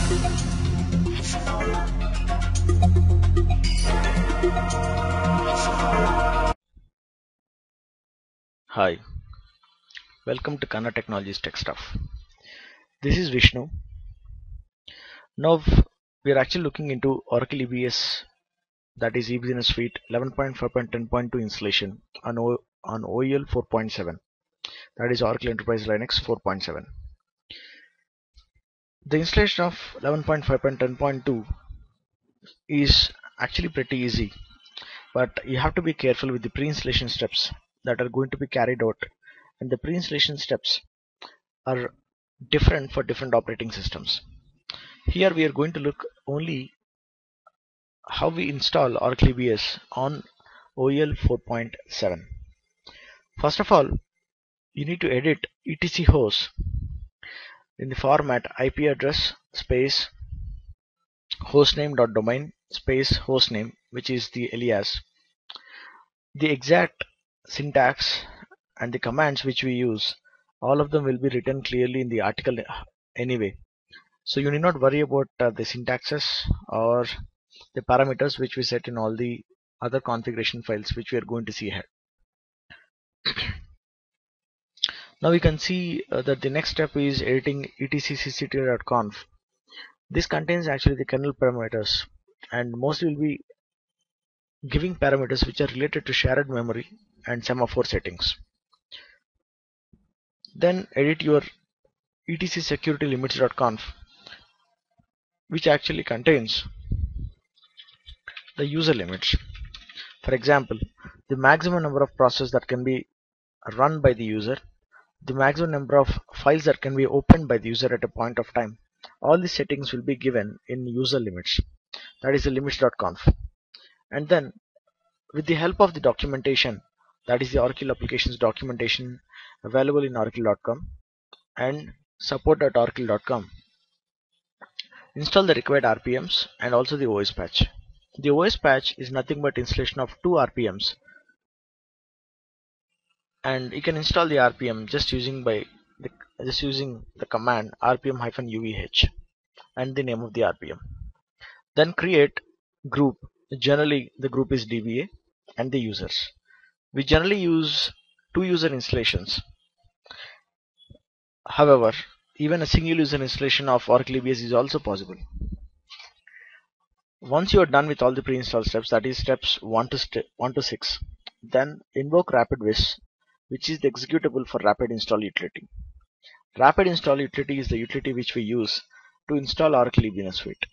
Hi, welcome to Kana Technologies Tech Stuff. This is Vishnu. Now we are actually looking into Oracle EBS, that is eBusiness Suite 11.5.10.2 installation on OEL 4.7, that is Oracle Enterprise Linux 4.7. The installation of 11.5.10.2 is actually pretty easy, but you have to be careful with the pre-installation steps that are going to be carried out, and the pre-installation steps are different for different operating systems. Here we are going to look only how we install Oracle EBS on OEL 4.7. First of all, you need to edit etc host in the format IP address space hostname.domain space hostname, which is the alias. The exact syntax and the commands which we use, all of them will be written clearly in the article anyway. So you need not worry about the syntaxes or the parameters which we set in all the other configuration files which we are going to see here. Now we can see that the next step is editing etccct.conf. This contains actually the kernel parameters, and mostly will be giving parameters which are related to shared memory and semaphore settings. Then edit your etcsecuritylimits.conf, which actually contains the user limits. For example, the maximum number of processes that can be run by the user, the maximum number of files that can be opened by the user at a point of time. All these settings will be given in user limits, that is the limits.conf. And then with the help of the documentation, that is the Oracle applications documentation available in oracle.com and support.oracle.com, install the required RPMs and also the OS patch. The OS patch is nothing but installation of 2 RPMs, and you can install the RPM just using the command rpm-uvh and the name of the RPM. Then create group. Generally the group is DBA and the users. We generally use 2 user installations. However, even a single user installation of Oracle EBS is also possible. Once you are done with all the pre-install steps, that is steps 1 to 6, then invoke RapidWiz, which is the executable for rapid install utility. Rapid install utility is the utility which we use to install Oracle EBS Suite.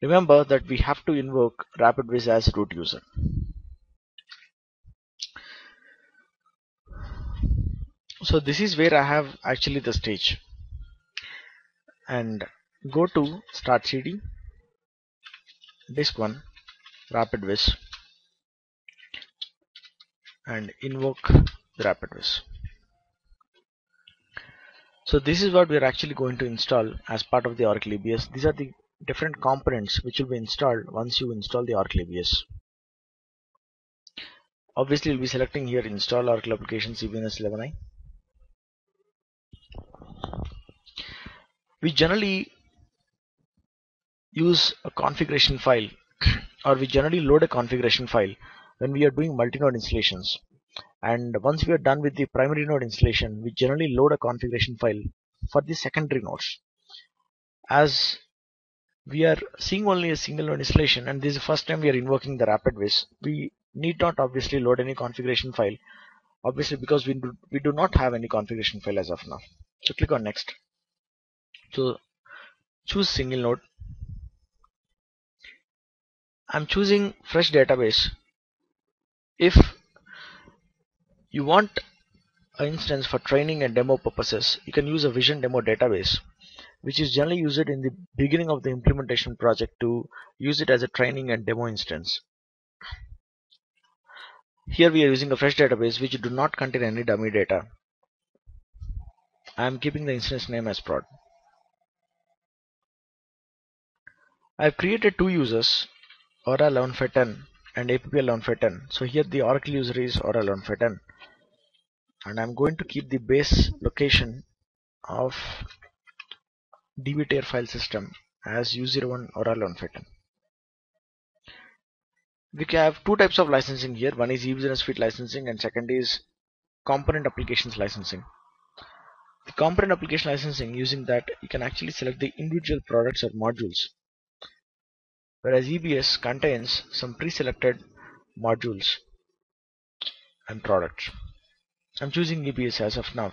Remember that we have to invoke RapidWiz as root user. So this is where I have actually the stage, and go to start CD, disk 1, RapidWiz, and invoke the RapidWiz. So this is what we are actually going to install as part of the Oracle EBS. These are the different components which will be installed once you install the Oracle EBS. Obviously you'll be selecting here install Oracle applications EBS 11i. We generally use a configuration file or we generally load a configuration file when we are doing multi-node installations, and once we are done with the primary node installation, we generally load a configuration file for the secondary nodes. As we are seeing only a single node installation and this is the first time we are invoking the RapidWiz, we need not obviously load any configuration file, obviously because we do not have any configuration file as of now. So click on next. So choose single node. I'm choosing fresh database. If you want an instance for training and demo purposes, you can use a Vision Demo database, which is generally used in the beginning of the implementation project to use it as a training and demo instance. Here we are using a fresh database which do not contain any dummy data. I am keeping the instance name as prod. I have created 2 users, Aura 11.5.10 and APP 11.5.10. So here the Oracle user is Aura 11.5.10, and I'm going to keep the base location of DB tier file system as U01 or L1 We can have two types of licensing here. One is e-business suite licensing and second is component applications licensing. The component application licensing, using that you can actually select the individual products or modules, whereas EBS contains some pre-selected modules and products. I'm choosing EBS as of now.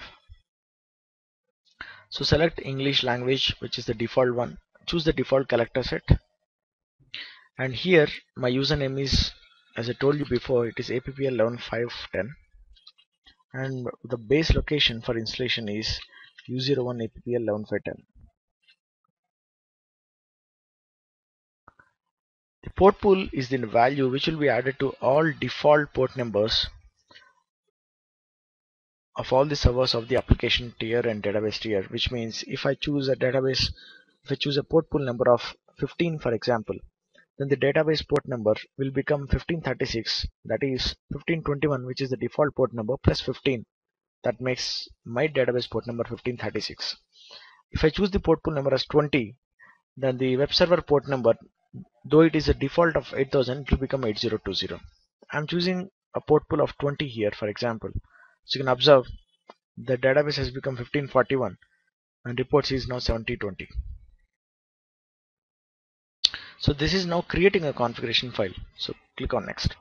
So select English language, which is the default one. Choose the default character set, and here my username is, as I told you before, it is appl11510, and the base location for installation is U01 appl11510. The port pool is the value which will be added to all default port numbers of all the servers of the application tier and database tier, which means if I choose a port pool number of 15 for example, then the database port number will become 1536, that is 1521, which is the default port number, plus 15, that makes my database port number 1536. If I choose the port pool number as 20, then the web server port number, though it is a default of 8000, it will become 8020. I'm choosing a port pool of 20 here for example. So you can observe the database has become 1541 and reports is now 7020. So this is now creating a configuration file. So click on next.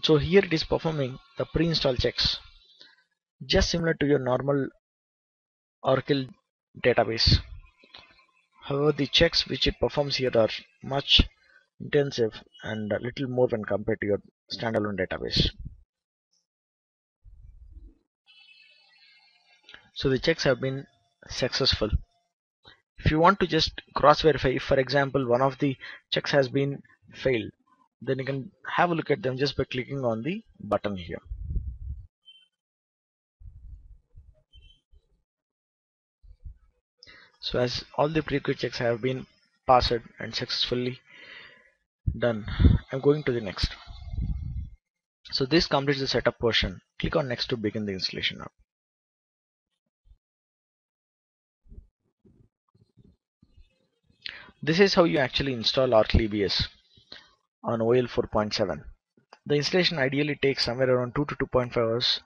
So here it is performing the pre-install checks, just similar to your normal Oracle database. However, the checks which it performs here are much intensive and a little more when compared to your standalone database. So the checks have been successful. If you want to just cross verify, if for example one of the checks has been failed, then you can have a look at them just by clicking on the button here. So as all the pre-quit checks have been passed and successfully done, I'm going to the next. So this completes the setup portion. Click on next to begin the installation now. This is how you actually install Oracle EBS on OL 4.7. The installation ideally takes somewhere around 2 to 2.5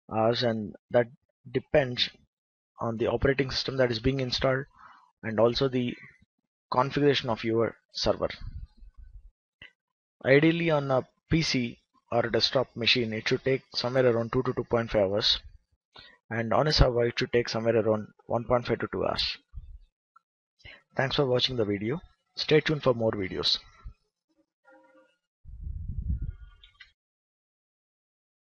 hours, and that depends on the operating system that is being installed and also the configuration of your server. Ideally on a PC or a desktop machine, it should take somewhere around 2 to 2.5 hours, and on a server it should take somewhere around 1.5 to 2 hours. Thanks for watching the video. Stay tuned for more videos.